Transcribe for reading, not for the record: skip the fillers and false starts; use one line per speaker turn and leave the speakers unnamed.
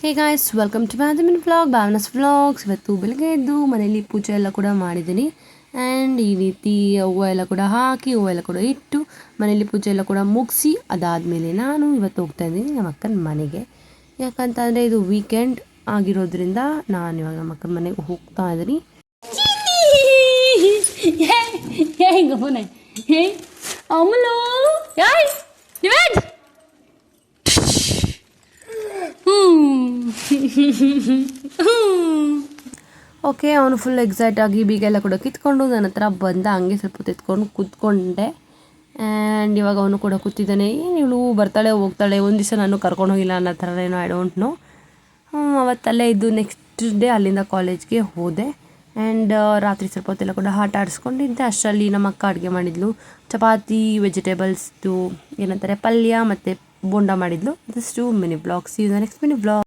Hey guys, welcome to mini vlog, Bhavana's vlogs. ಇವತ್ತು ಬೆಳಗ್ಗೆ ಎದ್ದು ಮನೇಲಿ ಪೂಜೆ ಎಲ್ಲ ಕೂಡ ಮಾಡಿದ್ದೀನಿ. ಆ್ಯಂಡ್ ಈ ರೀತಿ ಹೂವು ಎಲ್ಲ ಕೂಡ ಹಾಕಿ, ಹೂವು ಎಲ್ಲ ಕೂಡ ಇಟ್ಟು ಮನೇಲಿ ಪೂಜೆ ಎಲ್ಲ ಕೂಡ ಮುಗಿಸಿ ಅದಾದಮೇಲೆ ನಾನು ಇವತ್ತು ಹೋಗ್ತಾ ಇದ್ದೀನಿ ನಮ್ಮ ಅಕ್ಕನ ಮನೆಗೆ. ಯಾಕಂತಂದರೆ ಇದು ವೀಕೆಂಡ್ ಆಗಿರೋದ್ರಿಂದ ನಾನು ಇವಾಗ ನಮ್ಮ ಅಕ್ಕನ ಮನೆಗೆ ಹೋಗ್ತಾ ಇದ್ದೀನಿ. ಓಕೆ, ಅವನು ಫುಲ್ ಎಕ್ಸೈಟ್ ಆಗಿ ಬೀಗೆಲ್ಲ ಕೂಡ ಕಿತ್ಕೊಂಡು ನನ್ನ ಹತ್ರ ಬಂದ. ಹಂಗೆ ಸ್ವಲ್ಪ ತೆತ್ಕೊಂಡು ಕೂತ್ಕೊಂಡೆ. ಆ್ಯಂಡ್ ಇವಾಗ ಅವನು ಕೂಡ ಕೂತಿದ್ದಾನೆ. ಏನು ಇವಳು ಬರ್ತಾಳೆ ಹೋಗ್ತಾಳೆ, ಒಂದು ದಿವಸ ನಾನು ಕರ್ಕೊಂಡು ಹೋಗಿಲ್ಲ ಅನ್ನೋ ಥರ ಏನೋ, ಐ ಡೋಂಟ್ ನೋ. ಅವತ್ತಲ್ಲೇ ಇದ್ದು ನೆಕ್ಸ್ಟ್ ಡೇ ಅಲ್ಲಿಂದ ಕಾಲೇಜ್ಗೆ ಹೋದೆ. ಆ್ಯಂಡ್ ರಾತ್ರಿ ಸ್ವಲ್ಪ ಹೊತ್ತೆಲ್ಲ ಕೂಡ ಆಟ ಆಡಿಸ್ಕೊಂಡಿದ್ದೆ. ಅಷ್ಟರಲ್ಲಿ ನಮ್ಮ ಅಕ್ಕ ಅಡುಗೆ ಮಾಡಿದ್ಲು. ಚಪಾತಿ, ವೆಜಿಟೇಬಲ್ಸ್ದು ಏನಂತಾರೆ ಪಲ್ಯ ಮತ್ತು ಬೋಂಡ ಮಾಡಿದ್ಲು. This two mini blogs. Next mini blog.